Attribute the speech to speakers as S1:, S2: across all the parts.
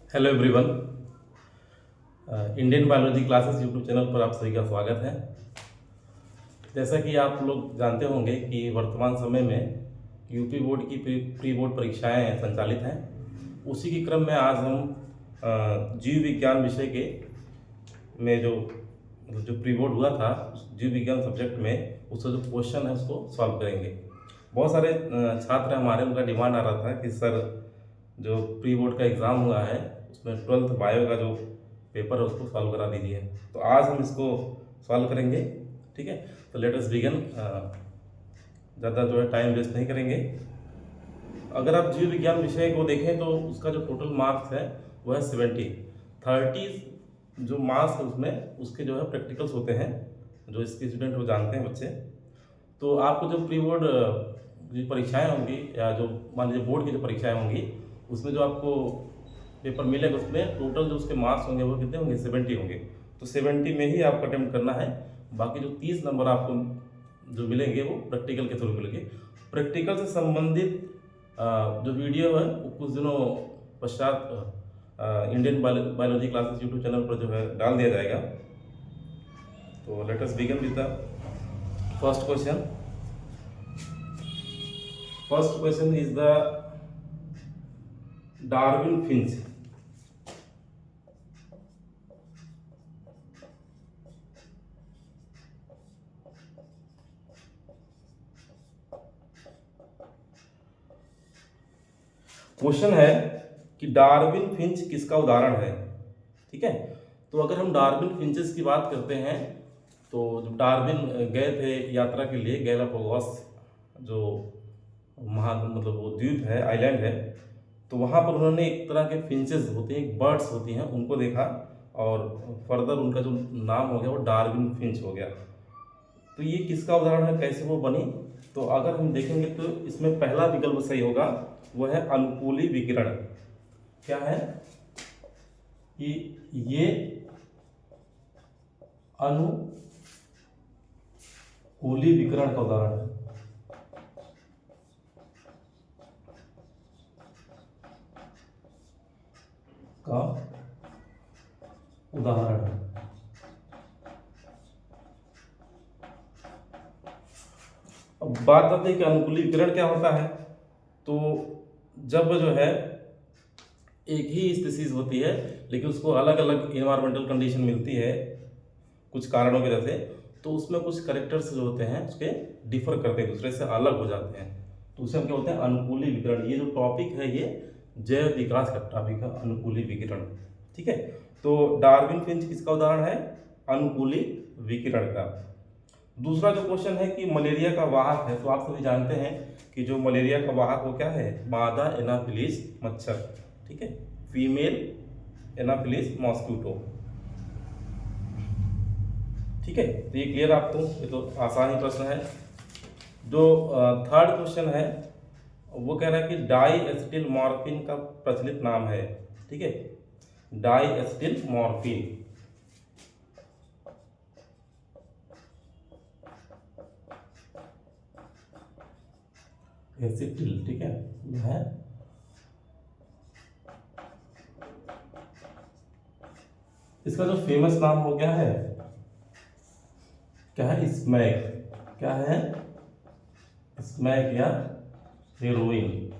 S1: Hello everyone. Indian biology classes YouTube channel पर आप सभी का स्वागत है। जैसा कि आप लोग जानते होंगे कि वर्तमान समय में यूपी बोर्ड की प्री बोर्ड परीक्षाएं संचालित हैं। उसी के क्रम में आज हम जीव विज्ञान विषय के में जो प्री बोर्ड हुआ था उस जीव विज्ञान सब्जेक्ट में उसका जो क्वेश्चन है उसको सॉल्व करेंगे। बहुत सारे छात्र हमारे उनका डिमांड आ रहा था कि सर जो प्री बोर्ड का एग्ज़ाम हुआ है उसमें 12th बायो का जो पेपर है उसको सॉल्व करा दीजिए। तो आज हम इसको सॉल्व करेंगे। ठीक है, तो लेट अस बिगिन। ज़्यादा जो है टाइम वेस्ट नहीं करेंगे। अगर आप जीव विज्ञान विषय को देखें तो उसका जो टोटल मार्क्स है वो है 30 जो मार्क्स है उसमें उसके जो है प्रैक्टिकल्स होते हैं। जो इसके स्टूडेंट वो जानते हैं बच्चे। तो आपको जो प्री बोर्ड जो परीक्षाएं होंगी या जो मान लीजिए बोर्ड की जो परीक्षाएं होंगी उसमें जो आपको पेपर मिलेगा उसमें टोटल जो उसके मार्क्स होंगे वो कितने होंगे, 70 होंगे। तो 70 में ही आपको अटेम्प्ट करना है। बाकी जो 30 नंबर आपको जो मिलेंगे वो प्रैक्टिकल के थ्रू मिलेंगे। प्रैक्टिकल से संबंधित जो वीडियो है वो कुछ दिनों पश्चात Indian biology classes YouTube channel पर जो है डाल दिया जाएगा। तो let us begin with the first question. First question is the Darwin Finch. Question है कि डार्विन फिंच किसका उदाहरण है। ठीक है, तो अगर हम डार्विन फिंचेस की बात करते हैं तो जब डार्विन गए थे यात्रा के लिए गैलापागोस जो मतलब वो द्वीप है, आइलैंड है, तो वहाँ पर उन्होंने एक तरह के फिंचेस होते हैं, बर्ड्स होती हैं, उनको देखा और फर्दर उनका जो नाम हो गया वो डार्विन फिंच हो गया। तो ये किसका उदाहरण है, कैसे वो बनी? तो अगर हम देखेंगे तो इसमें पहला विकल्प सही होगा, वो है अनुकूली विकिरण। क्या है कि ये अनुकूली विकिरण का उदाहरण है। का उदाहरण है। अब बात आती है कि अनुकूली विकिरण क्या होता है। तो जब जो है एक ही स्पीसीज होती है लेकिन उसको अलग अलग इन्वायरमेंटल कंडीशन मिलती है कुछ कारणों की वजह से, तो उसमें कुछ करेक्टर्स जो होते हैं उसके डिफर करते हैं, दूसरे से अलग हो जाते हैं, तो उसे हम क्या होते हैं, अनुकूली विकिरण। ये जो टॉपिक है ये जैव विकास का टॉपिक है, अनुकूली विकिरण। ठीक है, तो डार्विन फिंच किसका उदाहरण है, अनुकूली विकिरण का। दूसरा जो क्वेश्चन है कि मलेरिया का वाहक है, तो आप सभी जानते हैं कि जो मलेरिया का वाहक वो क्या है, मादा एनाफिलीज मच्छर। ठीक है, फीमेल एनाफिलीज मॉस्क्यूटो। ठीक है, तो ये क्लियर आपको, ये तो आसान ही प्रश्न है। जो थर्ड क्वेश्चन है वो कह रहा है कि डाई एसिटिल मॉर्फिन का प्रचलित नाम है। ठीक है, डाई एसिटिल मॉर्फिन। एसिटिल, ठीक है, यह है। इसका जो फेमस नाम हो गया है क्या है, स्मैक। क्या है, स्मैक या हेरोइन।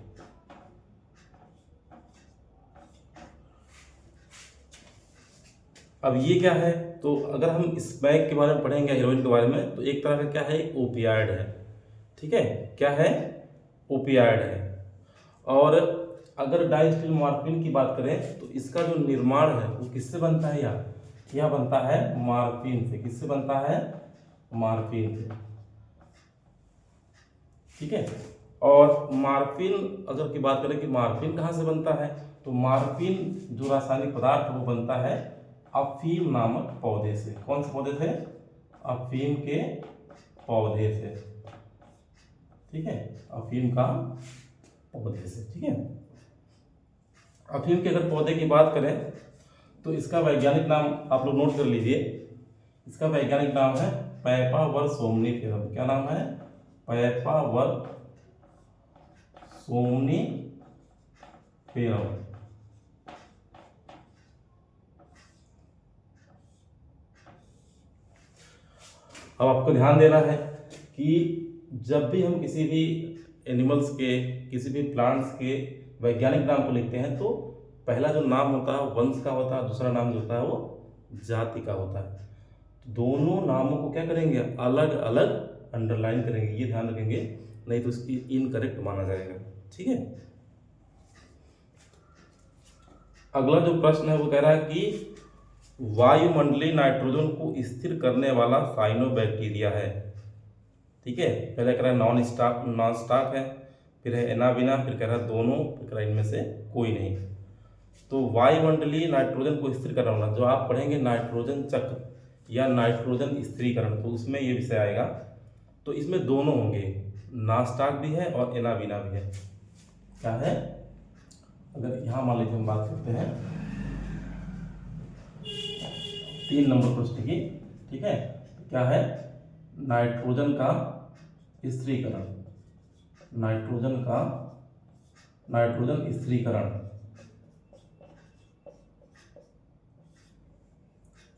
S1: अब ये क्या है, तो अगर हम स्मैक के बारे में पढ़ेंगे, हेरोइन के बारे में, तो एक तरह का क्या है, एक ओपियाइड है। ठीक है, क्या है, ओपियाइड है। और अगर डाइस्टिल मॉर्फिन की बात करें तो इसका जो निर्माण है वो किससे बनता है, यह बनता है मार्फिन से। किससे बनता है, मार्फिन से। ठीक है, और मार्फिन अगर की बात करें कि मार्फिन कहाँ से बनता है, तो मार्फिन जो रासायनिक पदार्थ वो बनता है अफीम नामक पौधे से। कौन से पौधे से, अफीम के पौधे से। ठीक है, अफीम का पौधे से। ठीक है, अफीम के अगर पौधे की बात करें तो इसका वैज्ञानिक नाम आप लोग नोट कर लीजिए। इसका वैज्ञानिक नाम है पैपावर सोमनीफेरम। क्या नाम है, पैपावर सोमनीफेरम। अब आपको ध्यान देना है कि जब भी हम किसी भी एनिमल्स के, किसी भी प्लांट्स के वैज्ञानिक नाम को लिखते हैं तो पहला जो नाम होता है वंश का होता है, दूसरा नाम जो होता है वो जाति का होता है। तो दोनों नामों को क्या करेंगे, अलग अलग अंडरलाइन करेंगे, ये ध्यान रखेंगे, नहीं तो इसकी इनकरेक्ट माना जाएगा। ठीक है। अगला जो प्रश्न है वो कह रहा है कि वायुमंडलीय नाइट्रोजन को स्थिर करने वाला साइनोबैक्टीरिया है। ठीक है, पहले कह रहा है नॉन स्टार्क है, फिर है एनाबिना, फिर कह रहा है दोनों, फिर कह रहा है इनमें से कोई नहीं। तो वायुमंडलीय नाइट्रोजन को स्थिर करने वाला, जो आप पढ़ेंगे नाइट्रोजन चक्र या नाइट्रोजन स्थिरीकरण, तो उसमें ये विषय आएगा। तो इसमें दोनों होंगे, नास्टाक भी है और एनाबिना भी है। क्या है, अगर यहाँ मान लीजिए हम बात करते हैं 3 नंबर प्रश्न की, ठीक है, क्या है, नाइट्रोजन का स्थिरीकरण, नाइट्रोजन स्थिरीकरण,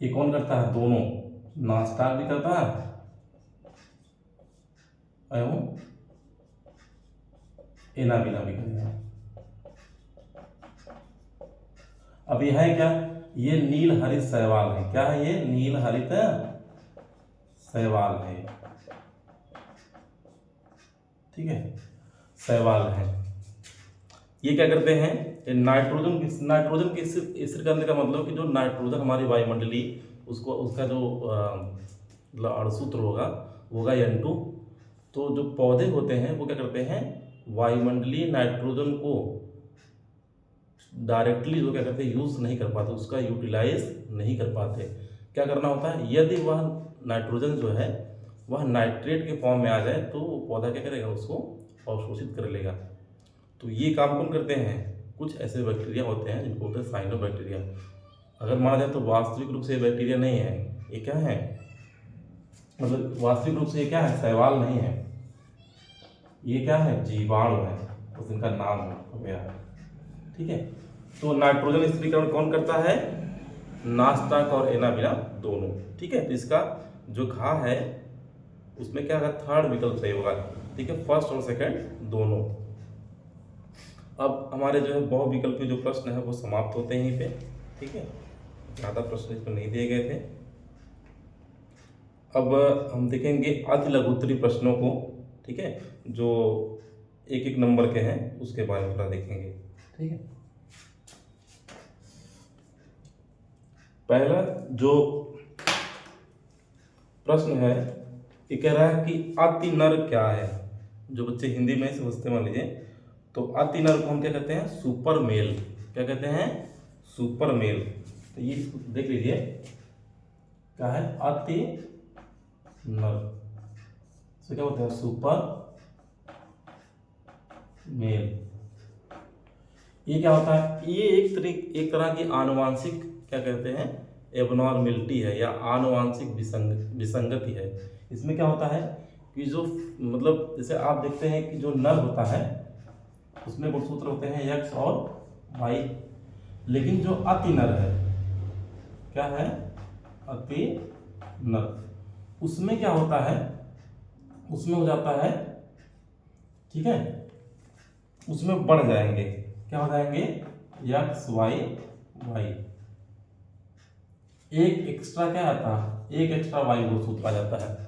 S1: ये कौन करता है, दोनों, नास्टाक भी करता है एवं एनाबिना भी करेगा। अब यह है क्या, ये नील हरित शैवाल है। क्या है ये, नील हरित शैवाल है। ठीक है, शैवाल है। ये क्या करते हैं, नाइट्रोजन की स्थिर करने का मतलब कि जो नाइट्रोजन हमारी वायुमंडलीय, उसको उसका जो मतलब अणुसूत्र होगा N2। तो जो पौधे होते हैं वो क्या करते हैं, वायुमंडलीय नाइट्रोजन को डायरेक्टली जो क्या करते हैं, यूज नहीं कर पाते, उसका यूटिलाइज नहीं कर पाते। क्या करना होता है, यदि वह नाइट्रोजन जो है वह नाइट्रेट के फॉर्म में आ जाए तो वो पौधा क्या करेगा, उसको अवशोषित कर लेगा। तो ये काम कौन करते हैं, कुछ ऐसे बैक्टीरिया होते हैं जिनको बोलते हैं साइनोबैक्टीरिया। अगर माना जाए तो वास्तविक रूप से ये बैक्टीरिया नहीं है, ये क्या है, मतलब वास्तविक रूप से ये क्या है, शैवाल नहीं है, ये क्या है, जीवाणु है, तो इनका नाम हो गया। ठीक है, तो नाइट्रोजन स्थिरीकरण कौन करता है, नास्टाक और एनाबिना दोनों। ठीक है, तो इसका जो घा है उसमें क्या होगा, थर्ड विकल्प सही होगा। ठीक है, फर्स्ट और सेकंड दोनों। अब हमारे जो है बहुविकल्पी जो प्रश्न है वो समाप्त होते हैं यहीं पे। ठीक है, ज़्यादा प्रश्न इसमें नहीं दिए गए थे। अब हम देखेंगे अति लघुत्तरी प्रश्नों को। ठीक है, जो 1-1 नंबर के हैं उसके बारे में थोड़ा देखेंगे। ठीक है, पहला जो प्रश्न है ये कह रहा है कि अति नर क्या है। जो बच्चे हिंदी में समझते मान लीजिए, तो अति नर को हम क्या कहते हैं, सुपर मेल। क्या कहते हैं, सुपर मेल। तो ये देख लीजिए, क्या है, अति नर से क्या होता है, सुपर मेल। ये क्या होता है, ये एक तरह की आनुवांशिक क्या कहते हैं, एबनॉर्मेलिटी है या आनुवांशिक विसंगति है। इसमें क्या होता है कि जो मतलब जैसे आप देखते हैं कि जो नर होता है उसमें गुणसूत्र होते हैं X और Y, लेकिन जो अति नर है, क्या है, अति नर, उसमें क्या होता है, उसमें हो जाता है, ठीक है, उसमें बढ़ जाएंगे, क्या हो जाएंगे, X Y Y, एक एक्स्ट्रा क्या आता है, एक एक्स्ट्रा Y गुणसूत्र आ जाता है,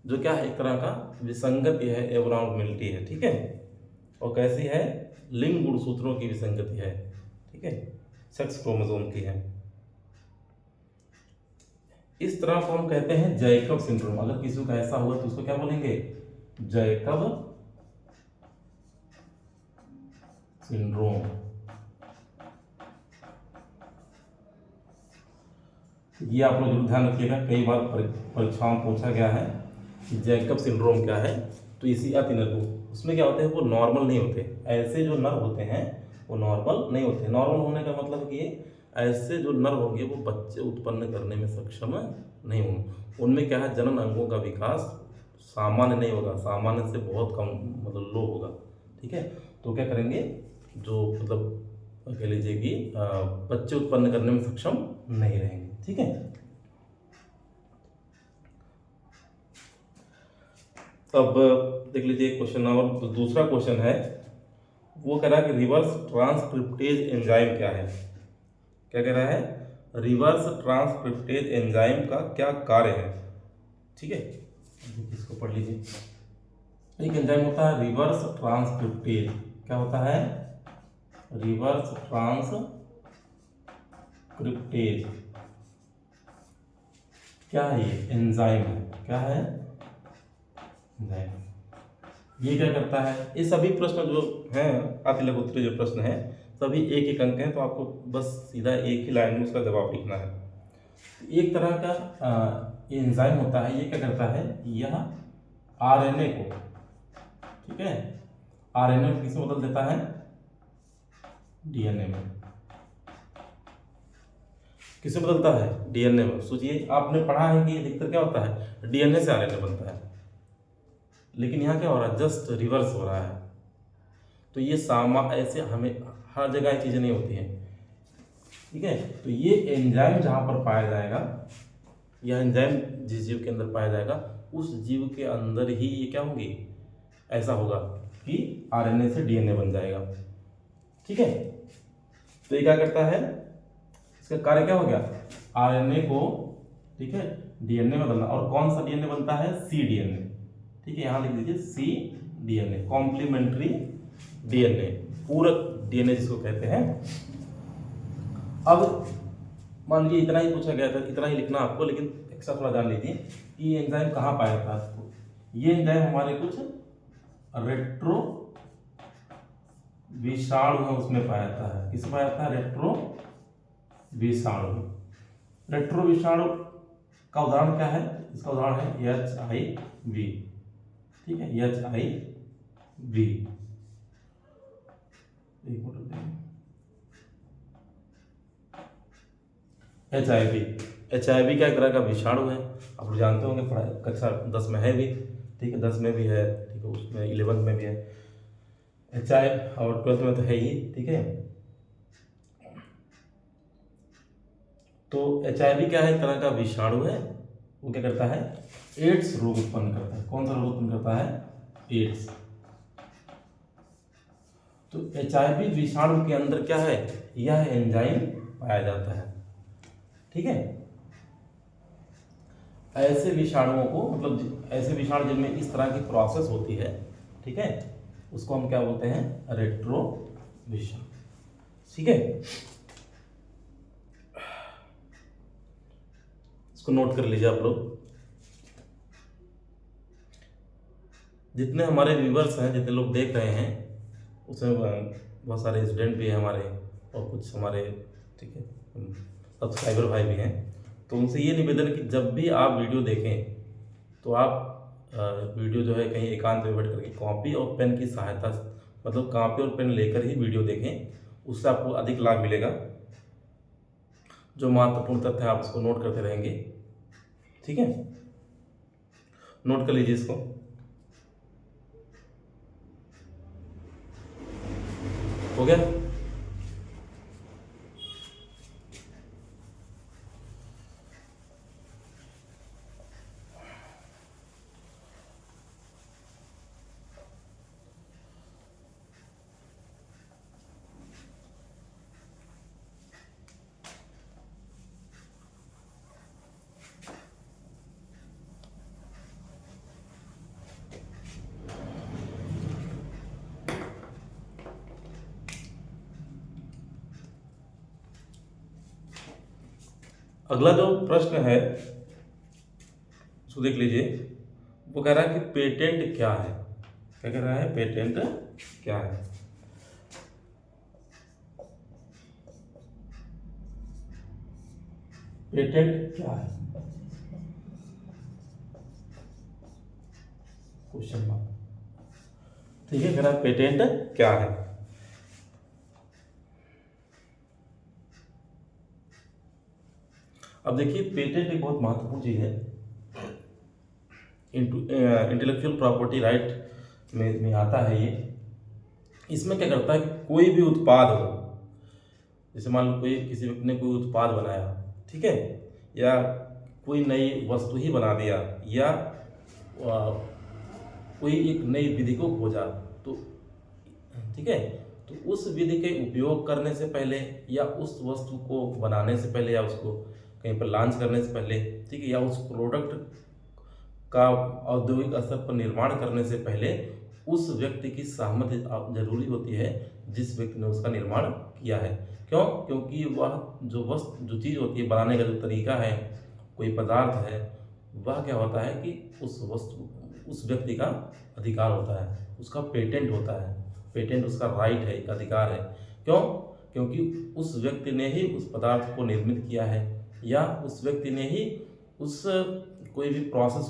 S1: जो क्या है, एक तरह का विसंगति है, एबनॉर्मेलिटी है। ठीक है, और कैसी है, लिंग गुणसूत्रों की विसंगति है। ठीक है, सेक्स क्रोमोसोम की है। इस तरह को हम कहते हैं जैकब सिंड्रोम। अगर किसी का ऐसा हुआ तो उसको क्या बोलेंगे, जैकब सिंड्रोम। ये आप लोग जरूर ध्यान रखिएगा, कई बार परीक्षाओं में पूछा गया है कि जैकब सिंड्रोम क्या है। तो इसी अति नर को, उसमें क्या होते हैं, वो नॉर्मल नहीं होते। ऐसे जो नर होते हैं वो नॉर्मल नहीं होते। नॉर्मल होने का मतलब कि ऐसे जो नर होंगे वो बच्चे उत्पन्न करने में सक्षम नहीं होंगे। उनमें क्या है, जनन अंगों का विकास सामान्य नहीं होगा, सामान्य से बहुत कम, मतलब लो होगा। ठीक है, तो क्या करेंगे, जो मतलब कह लीजिए कि बच्चे उत्पन्न करने में सक्षम नहीं रहेंगे। ठीक है, अब देख लीजिए क्वेश्चन और दूसरा क्वेश्चन है, वो कह रहा है कि रिवर्स ट्रांसक्रिप्टेज एंजाइम क्या है। क्या कह रहा है, रिवर्स ट्रांसक्रिप्टेज एंजाइम का क्या कार्य है। ठीक है, इसको पढ़ लीजिए। एक एंजाइम होता है रिवर्स ट्रांसक्रिप्टेज, क्या होता है, रिवर्स ट्रांसक्रिप्टेज, क्या है ये, एंजाइम है। क्या है, एंजाइम। ये क्या करता है, ये सभी प्रश्न जो हैं अति लघुत्तरीय जो प्रश्न हैं सभी एक एक अंक हैं, तो आपको बस सीधा एक ही लाइन में उसका जवाब लिखना है। एक तरह का एंजाइम होता है, ये क्या करता है, यह आरएनए को, ठीक है, आरएनए को किसमें बदल देता है, डीएनए में। किसमें बदलता है, डीएनए में। सोचिए आपने पढ़ा है कि अधिकतर क्या होता है, डीएनए से आरएनए बनता है, लेकिन यहाँ क्या हो रहा है, जस्ट रिवर्स हो रहा है। तो ये ऐसे हमें हर जगह ये चीज़ें नहीं होती हैं, ठीक है। तो ये एंजाइम जहाँ पर पाया जाएगा, यह एंजाइम जिस जीव के अंदर पाया जाएगा उस जीव के अंदर ही ये क्या होंगी, ऐसा होगा कि आरएनए से डीएनए बन जाएगा, ठीक है। तो ये क्या करता है, इसका कार्य क्या हो गया, आरएनए को, ठीक है, डीएनए में बदलना। और कौन सा डीएनए बनता है, सी डीएनए, ठीक है, यहां लिख दीजिए सी डीएनए, कॉम्प्लीमेंट्री डीएनए, पूरक डीएनए जिसको कहते हैं। अब मान लीजिए इतना ही पूछा गया था, इतना ही लिखना आपको, लेकिन एक्स्ट्रा थोड़ा जान लीजिए कि ये एंजाइम कहाँ पाया था आपको। ये एंजाइम हमारे कुछ रेट्रो विषाणु है उसमें पाया था। किस पाया था, रेट्रो विषाणु। रेट्रो विषाणु का उदाहरण क्या है, इसका उदाहरण है HIV, ठीक है, HIV। HIV क्या एक तरह का विषाणु है, आप लोग जानते होंगे, पढ़ाई कक्षा 10 में है भी, ठीक है, 10 में भी है, ठीक है, उसमें 11 में भी है HIV, और 12th में तो है ही, ठीक है। तो HIV क्या है, एक तरह का विषाणु है, वो क्या करता है, एड्स रोग उत्पन्न करता है। कौन सा रोग उत्पन्न करता है, एड्स। तो HIV विषाणु के अंदर क्या है, यह एंजाइम पाया जाता है, ठीक है। ऐसे विषाणुओं को, मतलब ऐसे विषाणु जिनमें इस तरह की प्रोसेस होती है, ठीक है, उसको हम क्या बोलते हैं, रेट्रो विषाणु, ठीक है। इसको नोट कर लीजिए आप लोग। जितने हमारे व्यूवर्स हैं, जितने लोग देख रहे हैं, उसमें बहुत सारे स्टूडेंट भी हैं हमारे, और कुछ हमारे, ठीक है, सब्सक्राइबर भाई भी हैं। तो उनसे ये निवेदन है कि जब भी आप वीडियो देखें तो आप वीडियो जो है कहीं एकांत में बैठ करके कॉपी और पेन की सहायता, मतलब कॉपी और पेन लेकर ही वीडियो देखें, उससे आपको अधिक लाभ मिलेगा। जो महत्वपूर्ण तथ्य है आप उसको नोट करते रहेंगे, ठीक है। नोट कर लीजिए इसको। हो गया। अगला जो प्रश्न है उसको देख लीजिए। वो कह रहा है कि पेटेंट क्या है। क्या कह रहा है, पेटेंट क्या है। पेटेंट क्या है, क्वेश्चन मार्क, ठीक है। कह रहा है पेटेंट क्या है। अब देखिए, पेटेंट एक बहुत महत्वपूर्ण चीज है, इंटेलेक्चुअल प्रॉपर्टी राइट में आता है ये। इसमें क्या करता है कि कोई भी उत्पाद हो, जैसे मान लो कोई किसी व्यक्ति ने कोई उत्पाद बनाया, ठीक है, या कोई नई वस्तु ही बना दिया, या कोई एक नई विधि को खोजा, तो ठीक है, तो उस विधि के उपयोग करने से पहले या उस वस्तु को बनाने से पहले या उसको कहीं पर लॉन्च करने से पहले, ठीक है, या उस प्रोडक्ट का औद्योगिक स्तर पर निर्माण करने से पहले उस व्यक्ति की सहमति जरूरी होती है जिस व्यक्ति ने उसका निर्माण किया है। क्यों? क्योंकि वह जो चीज़ होती है, बनाने का जो तरीका है, कोई पदार्थ है, वह क्या होता है कि उस व्यक्ति का अधिकार होता है, उसका पेटेंट होता है। पेटेंट उसका राइट है, एक अधिकार है। क्यों? क्योंकि उस व्यक्ति ने ही उस पदार्थ को निर्मित किया है या उस व्यक्ति ने ही उस कोई भी प्रोसेस